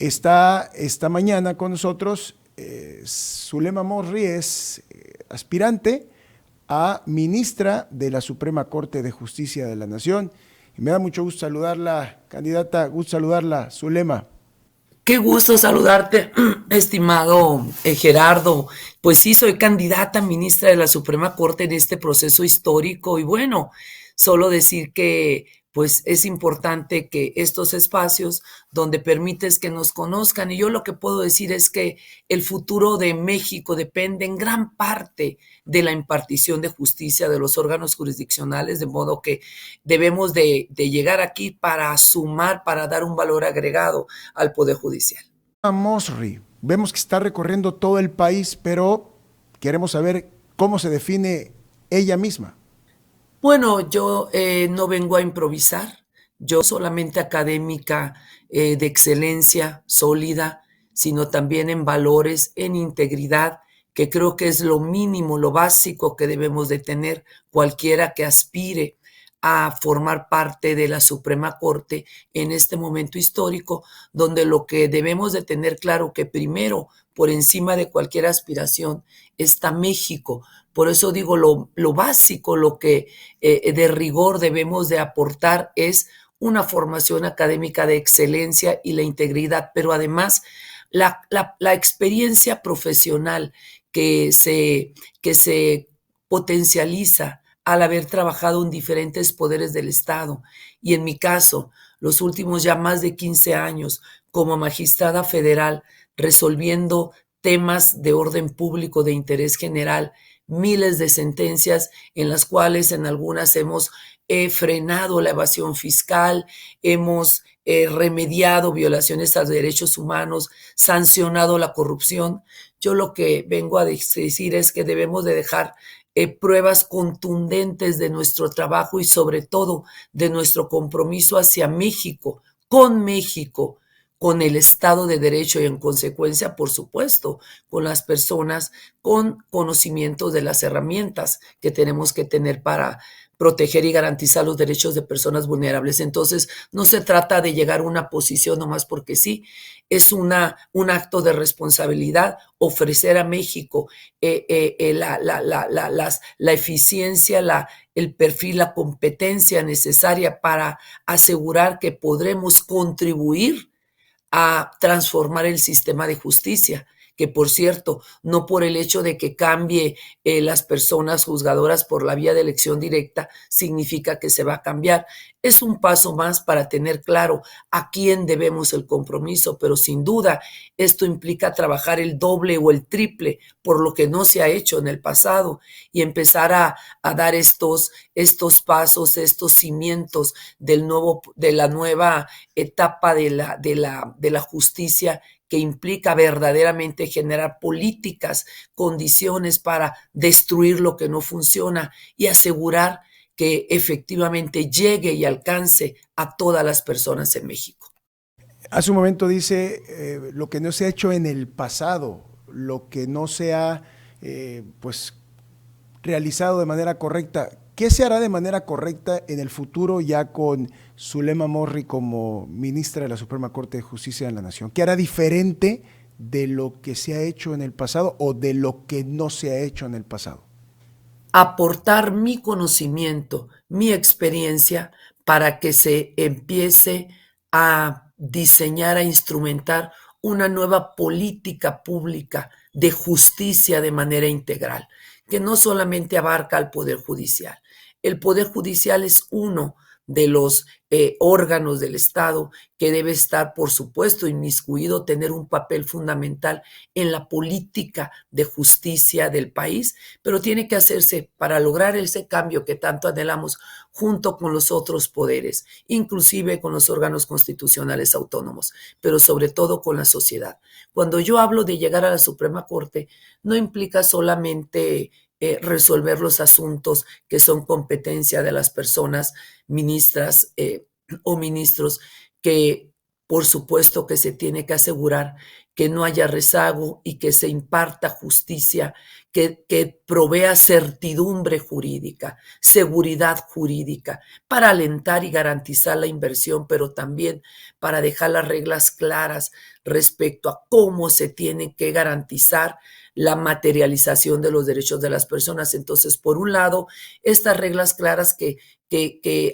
Está esta mañana con nosotros Zulema Murri, es aspirante a ministra de la Suprema Corte de Justicia de la Nación. Y me da mucho gusto saludarla, candidata, gusto saludarla, Zulema. Qué gusto saludarte, estimado Gerardo. Pues sí, soy candidata a ministra de la Suprema Corte en este proceso histórico y bueno, solo decir que pues es importante que estos espacios donde permites que nos conozcan, y yo lo que puedo decir es que el futuro de México depende en gran parte de la impartición de justicia de los órganos jurisdiccionales, de modo que debemos de llegar aquí para sumar, para dar un valor agregado al Poder Judicial. Murri, vemos que está recorriendo todo el país, pero queremos saber cómo se define ella misma. Bueno, yo no vengo a improvisar, yo solamente académica de excelencia sólida, sino también en valores, en integridad, que creo que es lo mínimo, lo básico que debemos de tener cualquiera que aspire a formar parte de la Suprema Corte en este momento histórico, donde lo que debemos de tener claro que primero, por encima de cualquier aspiración, está México. Por eso digo, lo básico, lo que de rigor debemos de aportar es una formación académica de excelencia y la integridad, pero además la experiencia profesional que se potencializa al haber trabajado en diferentes poderes del Estado. Y en mi caso, los últimos ya más de 15 años como magistrada federal, resolviendo temas de orden público de interés general, miles de sentencias en las cuales en algunas hemos frenado la evasión fiscal, hemos remediado violaciones a derechos humanos, sancionado la corrupción. Yo lo que vengo a decir es que debemos de dejar pruebas contundentes de nuestro trabajo y sobre todo de nuestro compromiso hacia México, con el Estado de Derecho y en consecuencia, por supuesto, con las personas con conocimiento de las herramientas que tenemos que tener para proteger y garantizar los derechos de personas vulnerables. Entonces, no se trata de llegar a una posición nomás porque sí, es un acto de responsabilidad ofrecer a México la eficiencia, el perfil, la competencia necesaria para asegurar que podremos contribuir a transformar el sistema de justicia, que por cierto, no por el hecho de que cambie las personas juzgadoras por la vía de elección directa, significa que se va a cambiar. Es un paso más para tener claro a quién debemos el compromiso, pero sin duda esto implica trabajar el doble o el triple por lo que no se ha hecho en el pasado y empezar a dar estos pasos, estos cimientos de la nueva etapa de la justicia, que implica verdaderamente generar políticas, condiciones para destruir lo que no funciona y asegurar que efectivamente llegue y alcance a todas las personas en México. Hace un momento dice lo que no se ha hecho en el pasado, lo que no se ha pues realizado de manera correcta. ¿Qué se hará de manera correcta en el futuro ya con Zulema Murri como ministra de la Suprema Corte de Justicia de la Nación? ¿Qué hará diferente de lo que se ha hecho en el pasado o de lo que no se ha hecho en el pasado? Aportar mi conocimiento, mi experiencia para que se empiece a diseñar, a instrumentar una nueva política pública de justicia de manera integral, que no solamente abarca al Poder Judicial. El Poder Judicial es uno de los órganos del Estado que debe estar, por supuesto, inmiscuido, tener un papel fundamental en la política de justicia del país, pero tiene que hacerse para lograr ese cambio que tanto anhelamos junto con los otros poderes, inclusive con los órganos constitucionales autónomos, pero sobre todo con la sociedad. Cuando yo hablo de llegar a la Suprema Corte, no implica solamente resolver los asuntos que son competencia de las personas ministras o ministros que por supuesto que se tiene que asegurar que no haya rezago y que se imparta justicia, que provea certidumbre jurídica, seguridad jurídica, para alentar y garantizar la inversión, pero también para dejar las reglas claras respecto a cómo se tiene que garantizar la materialización de los derechos de las personas. Entonces, por un lado, estas reglas claras que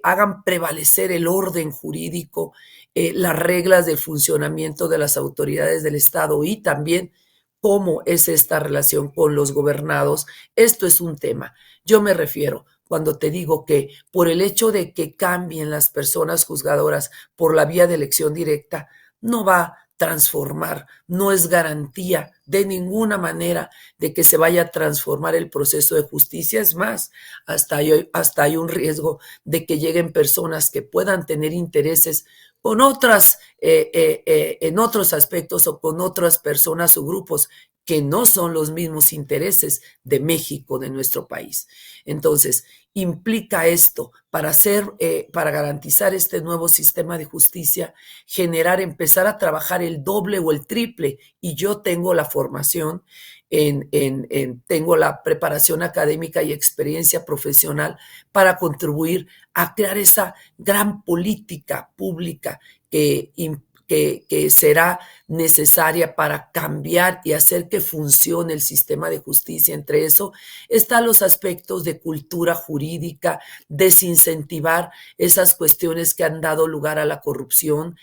hagan prevalecer el orden jurídico, las reglas del funcionamiento de las autoridades del Estado y también cómo es esta relación con los gobernados. Esto es un tema. Yo me refiero cuando te digo que por el hecho de que cambien las personas juzgadoras por la vía de elección directa, no va a transformar, no es garantía de ninguna manera de que se vaya a transformar el proceso de justicia. Es más, hasta hay un riesgo de que lleguen personas que puedan tener intereses con otras, en otros aspectos o con otras personas o grupos que no son los mismos intereses de México, de nuestro país. Entonces, implica esto para garantizar este nuevo sistema de justicia, empezar a trabajar el doble o el triple. Y yo tengo la formación, tengo la preparación académica y experiencia profesional para contribuir a crear esa gran política pública que será necesaria para cambiar y hacer que funcione el sistema de justicia. Entre eso están los aspectos de cultura jurídica, desincentivar esas cuestiones que han dado lugar a la corrupción,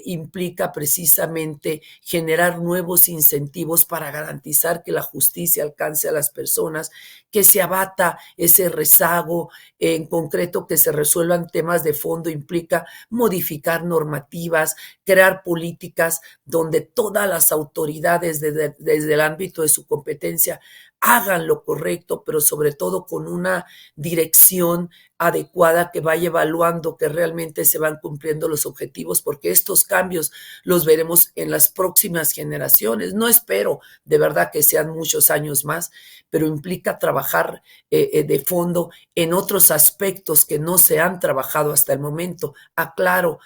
implica precisamente generar nuevos incentivos para garantizar que la justicia alcance a las personas, que se abata ese rezago, en concreto que se resuelvan temas de fondo, implica modificar normativas, crear políticas donde todas las autoridades desde el ámbito de su competencia hagan lo correcto, pero sobre todo con una dirección adecuada que vaya evaluando que realmente se van cumpliendo los objetivos, porque estos cambios los veremos en las próximas generaciones. No espero de verdad que sean muchos años más, pero implica trabajar de fondo en otros aspectos que no se han trabajado hasta el momento. Aclaro,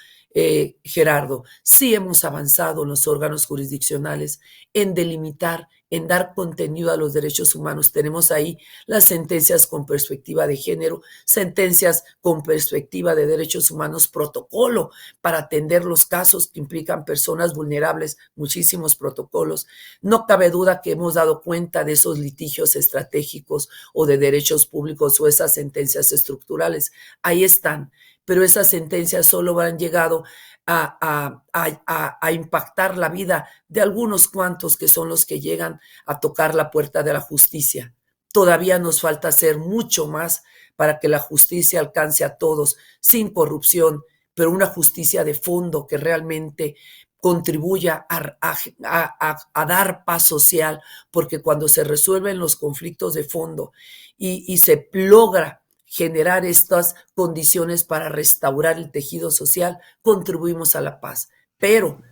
Gerardo, sí hemos avanzado en los órganos jurisdiccionales en delimitar, en dar contenido a los derechos humanos. Tenemos ahí las sentencias con perspectiva de género, sentencias con perspectiva de derechos humanos, protocolo para atender los casos que implican personas vulnerables, muchísimos protocolos. No cabe duda que hemos dado cuenta de esos litigios estratégicos o de derechos públicos o esas sentencias estructurales. Ahí están, pero esas sentencias solo han llegado a impactar la vida de algunos cuantos que son los que llegan a tocar la puerta de la justicia. Todavía nos falta hacer mucho más para que la justicia alcance a todos, sin corrupción, pero una justicia de fondo que realmente contribuya a dar paz social, porque cuando se resuelven los conflictos de fondo y se logra generar estas condiciones para restaurar el tejido social, contribuimos a la paz. Pero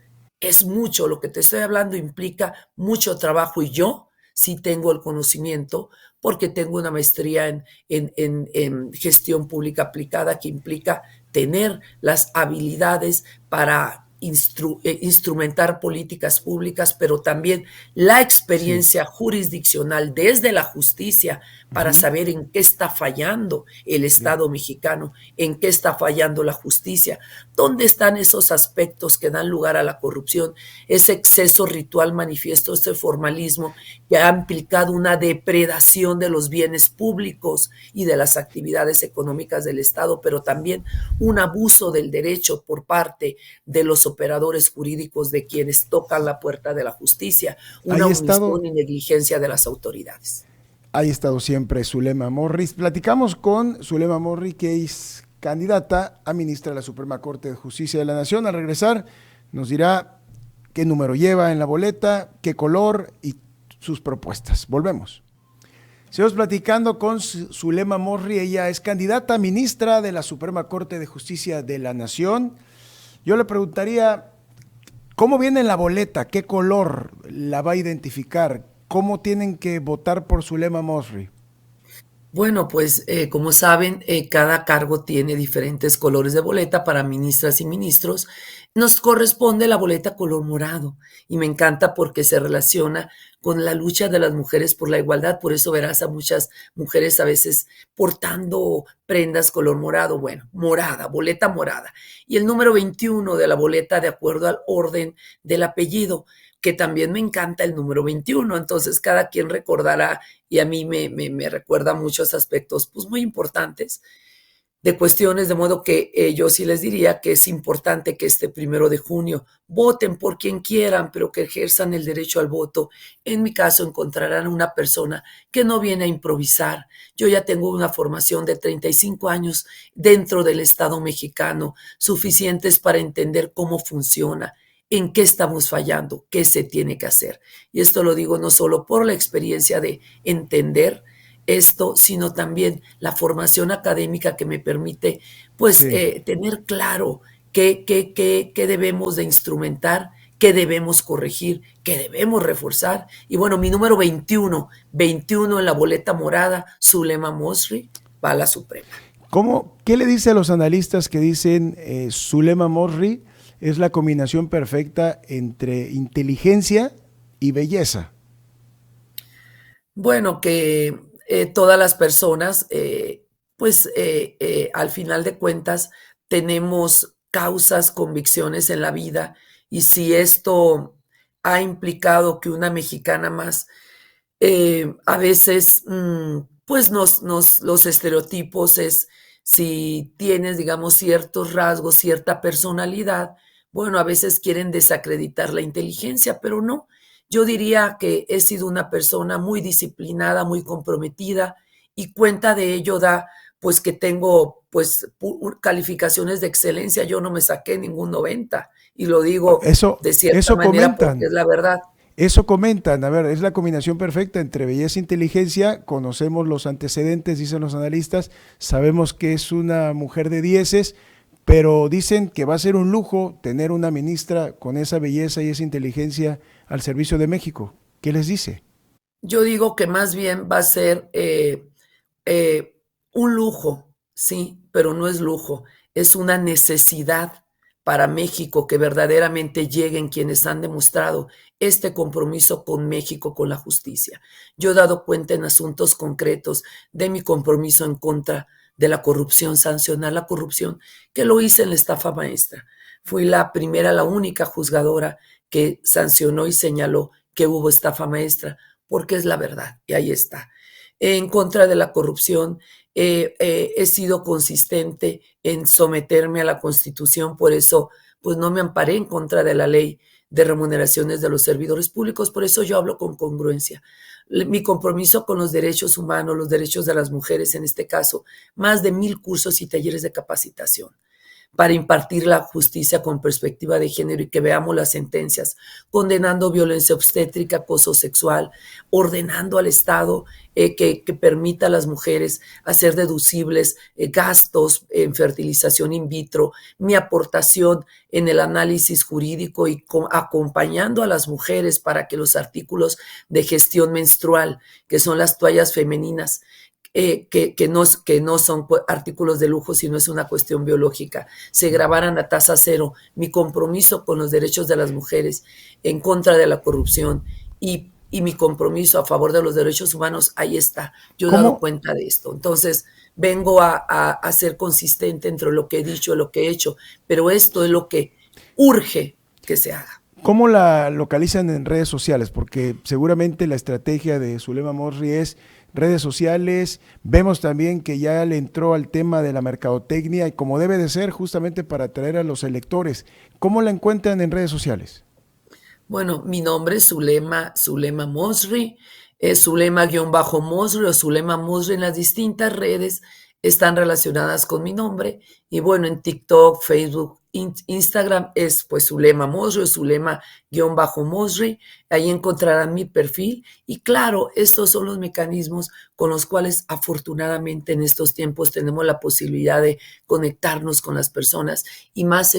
es mucho, lo que te estoy hablando implica mucho trabajo y yo sí tengo el conocimiento porque tengo una maestría en gestión pública aplicada que implica tener las habilidades para instrumentar políticas públicas, pero también la experiencia jurisdiccional desde la justicia para saber en qué está fallando el Estado mexicano, en qué está fallando la justicia, dónde están esos aspectos que dan lugar a la corrupción, ese exceso ritual manifiesto, ese formalismo que ha implicado una depredación de los bienes públicos y de las actividades económicas del Estado, pero también un abuso del derecho por parte de los operadores jurídicos, de quienes tocan la puerta de la justicia, una omisión y negligencia de las autoridades. Ha estado siempre Zulema Morris. Platicamos con Zulema Morris, que es candidata a ministra de la Suprema Corte de Justicia de la Nación. Al regresar nos dirá qué número lleva en la boleta, qué color y sus propuestas. Volvemos. Seguimos platicando con Zulema Morris. Ella es candidata a ministra de la Suprema Corte de Justicia de la Nación. Yo le preguntaría, ¿cómo viene en la boleta? ¿Qué color la va a identificar? ¿Cómo tienen que votar por Zulema Morris? Bueno, pues como saben, cada cargo tiene diferentes colores de boleta para ministras y ministros. Nos corresponde la boleta color morado y me encanta porque se relaciona con la lucha de las mujeres por la igualdad. Por eso verás a muchas mujeres a veces portando prendas color morado. Bueno, morada, boleta morada. Y el número 21 de la boleta de acuerdo al orden del apellido, que también me encanta el número 21. Entonces cada quien recordará y a mí me recuerda muchos aspectos pues muy importantes de cuestiones, de modo que yo sí les diría que es importante que este 1 de junio voten por quien quieran, pero que ejerzan el derecho al voto. En mi caso encontrarán una persona que no viene a improvisar. Yo ya tengo una formación de 35 años dentro del Estado mexicano, suficientes para entender cómo funciona, en qué estamos fallando, qué se tiene que hacer. Y esto lo digo no solo por la experiencia de entender esto, sino también la formación académica que me permite, pues, Sí. tener claro qué debemos de instrumentar, qué debemos corregir, qué debemos reforzar. Y bueno, mi número 21, 21 en la boleta morada, Zulema Mosri, va a la Suprema. ¿Qué le dice a los analistas que dicen Zulema Mosri es la combinación perfecta entre inteligencia y belleza? Bueno, que todas las personas, pues al final de cuentas, tenemos causas, convicciones en la vida y si esto ha implicado que una mexicana más, a veces, pues los estereotipos es si tienes, digamos, ciertos rasgos, cierta personalidad, bueno, a veces quieren desacreditar la inteligencia, pero no. Yo diría que he sido una persona muy disciplinada, muy comprometida y cuenta de ello da pues que tengo pues calificaciones de excelencia. Yo no me saqué ningún 90 y lo digo Eso, de cierta eso manera porque es comentan. la verdad. Eso comentan, a ver, es la combinación perfecta entre belleza e inteligencia, conocemos los antecedentes, dicen los analistas, sabemos que es una mujer de dieces, pero dicen que va a ser un lujo tener una ministra con esa belleza y esa inteligencia al servicio de México. ¿Qué les dice? Yo digo que más bien va a ser eh, un lujo, sí, pero no es lujo, es una necesidad para México que verdaderamente lleguen quienes han demostrado este compromiso con México, con la justicia. Yo he dado cuenta en asuntos concretos de mi compromiso en contra de la corrupción, sancionar la corrupción, que lo hice en la estafa maestra. Fui la primera, la única juzgadora que sancionó y señaló que hubo estafa maestra, porque es la verdad, y ahí está. En contra de la corrupción, he sido consistente en someterme a la Constitución, por eso pues no me amparé en contra de la ley de remuneraciones de los servidores públicos, por eso yo hablo con congruencia. Mi compromiso con los derechos humanos, los derechos de las mujeres en este caso, más de 1000 cursos y talleres de capacitación para impartir la justicia con perspectiva de género y que veamos las sentencias, condenando violencia obstétrica, acoso sexual, ordenando al Estado que permita a las mujeres hacer deducibles gastos en fertilización in vitro, mi aportación en el análisis jurídico y acompañando a las mujeres para que los artículos de gestión menstrual, que son las toallas femeninas, que no son artículos de lujo, sino es una cuestión biológica, se grabaran a tasa cero. Mi compromiso con los derechos de las mujeres en contra de la corrupción y mi compromiso a favor de los derechos humanos, ahí está. Yo he dado ¿Cómo, cuenta de esto. Entonces, vengo a ser consistente entre lo que he dicho y lo que he hecho, pero esto es lo que urge que se haga. ¿Cómo la localizan en redes sociales? Porque seguramente la estrategia de Zulema Mosri es redes sociales. Vemos también que ya le entró al tema de la mercadotecnia y como debe de ser justamente para atraer a los electores. ¿Cómo la encuentran en redes sociales? Bueno, mi nombre es Zulema Mosri, es Zulema-Mosri o Zulema Mosri en las distintas redes están relacionadas con mi nombre. Y bueno, en TikTok, Facebook, Instagram es pues Zulema Mosri o Zulema-Mosri. Ahí encontrarán mi perfil. Y claro, estos son los mecanismos con los cuales afortunadamente en estos tiempos tenemos la posibilidad de conectarnos con las personas y más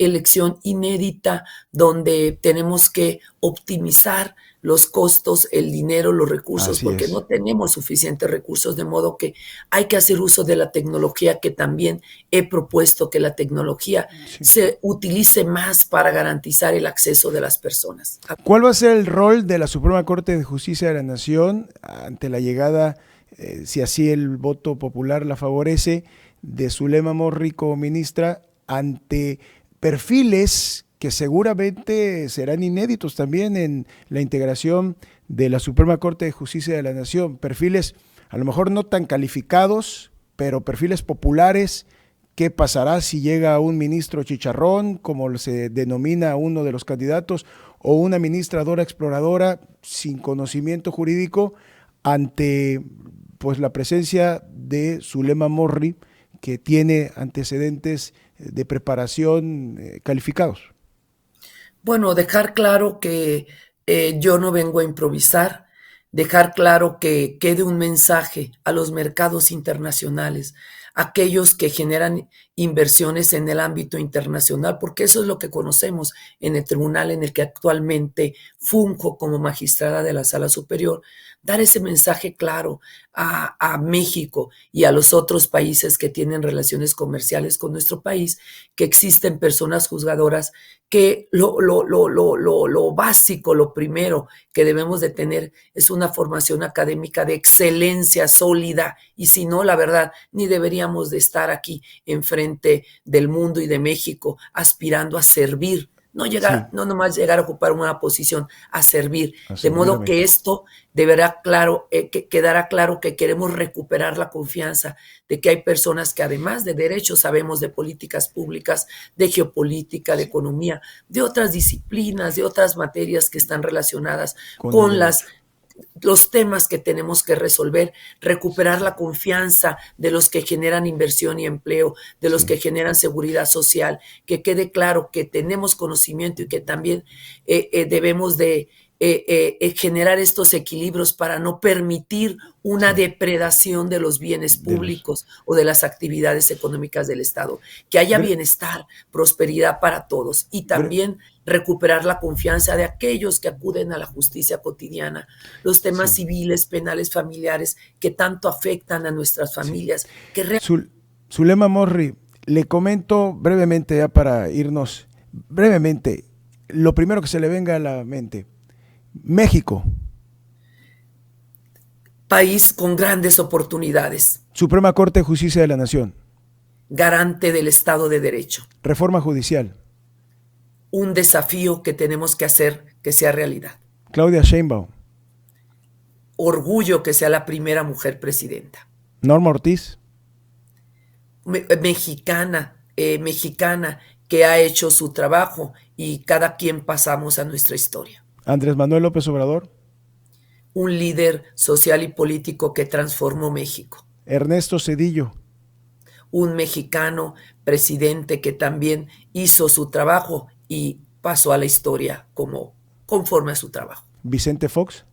elección inédita donde tenemos que optimizar los costos, el dinero, los recursos, Así porque es. no tenemos suficientes recursos, de modo que hay que hacer uso de la tecnología, que también he propuesto que la tecnología Sí. se utilice más para garantizar el acceso de las personas. ¿Cuál va a ser el rol de la Suprema Corte de Justicia de la Nación ante la llegada, si así el voto popular la favorece, de Zulema Morri como ministra, ante perfiles que seguramente serán inéditos también en la integración de la Suprema Corte de Justicia de la Nación? Perfiles a lo mejor no tan calificados, pero perfiles populares. ¿Qué pasará si llega un ministro chicharrón, como se denomina a uno de los candidatos, o una ministradora exploradora sin conocimiento jurídico ante pues la presencia de Zulema Morri, que tiene antecedentes de preparación calificados? Bueno, dejar claro que yo no vengo a improvisar, dejar claro que quede un mensaje a los mercados internacionales, aquellos que generan inversiones en el ámbito internacional, porque eso es lo que conocemos en el tribunal en el que actualmente funjo como magistrada de la Sala Superior, dar ese mensaje claro a México y a los otros países que tienen relaciones comerciales con nuestro país, que existen personas juzgadoras, que lo básico, lo primero que debemos de tener es una formación académica de excelencia sólida, y si no, la verdad, ni deberíamos de estar aquí enfrente del mundo y de México aspirando a servir, no Sí, llegar, no nomás llegar a ocupar una posición, a servir, a de servir a modo que México. esto deberá claro, que quedará claro que queremos recuperar la confianza de que hay personas que además de derechos sabemos de políticas públicas, de geopolítica, de Sí, economía, de otras disciplinas, de otras materias que están relacionadas con el con derecho. los temas que tenemos que resolver, recuperar la confianza de los que generan inversión y empleo, de los Sí. que generan seguridad social, que quede claro que tenemos conocimiento y que también debemos de generar estos equilibrios para no permitir una Sí, depredación de los bienes de los, públicos o de las actividades económicas del Estado, que haya bre- bienestar, prosperidad para todos, y bre- también recuperar la confianza de aquellos que acuden a la justicia cotidiana, los temas sí, civiles, penales, familiares, que tanto afectan a nuestras sí. familias, que Zulema Morri, le comento brevemente ya para irnos, brevemente, lo primero que se le venga a la mente. México, país con grandes oportunidades, Suprema Corte de Justicia de la Nación, garante del Estado de Derecho, Reforma Judicial, un desafío que tenemos que hacer que sea realidad, Claudia Sheinbaum, orgullo que sea la primera mujer presidenta, Norma Ortiz, mexicana que ha hecho su trabajo, y cada quien pasamos a nuestra historia. Andrés Manuel López Obrador, Un líder social y político que transformó México. Ernesto Zedillo, Un mexicano presidente que también hizo su trabajo y pasó a la historia como conforme a su trabajo. Vicente Fox,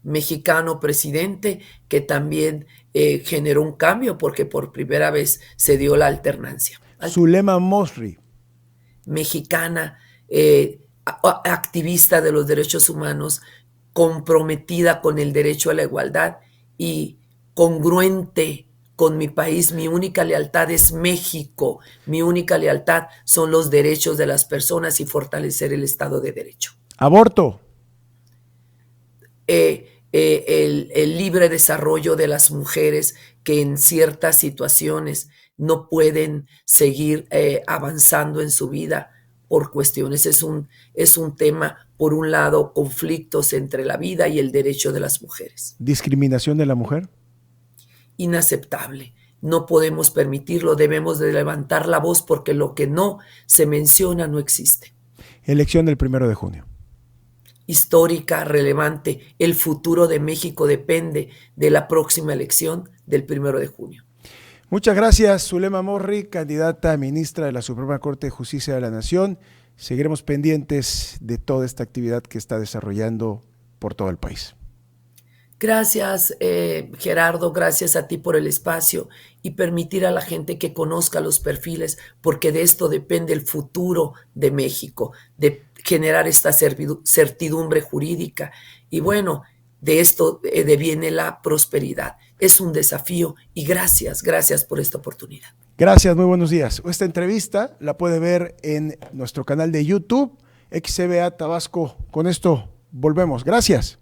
Mexicano presidente que también generó un cambio porque por primera vez se dio la alternancia. Zulema Morri, Mexicana, activista de los derechos humanos, comprometida con el derecho a la igualdad y congruente con mi país. Mi única lealtad es México, mi única lealtad son los derechos de las personas y fortalecer el Estado de Derecho. aborto, El libre desarrollo de las mujeres que en ciertas situaciones no pueden seguir avanzando en su vida por cuestiones. Es un tema, por un lado, conflictos entre la vida y el derecho de las mujeres. discriminación de la mujer, Inaceptable. No podemos permitirlo, debemos de levantar la voz porque lo que no se menciona no existe. elección del 1 de junio. Histórica, relevante. El futuro de México depende de la próxima elección del 1 de junio. Muchas gracias, Zulema Morri, candidata a ministra de la Suprema Corte de Justicia de la Nación. Seguiremos pendientes de toda esta actividad que está desarrollando por todo el país. Gracias, Gerardo, gracias a ti por el espacio y permitir a la gente que conozca los perfiles, porque de esto depende el futuro de México, de generar esta certidumbre jurídica. Y bueno, de esto deviene la prosperidad. Es un desafío y gracias, gracias por esta oportunidad. Gracias, muy buenos días. Esta entrevista la puede ver en nuestro canal de YouTube, XCBA Tabasco. Con esto volvemos. Gracias.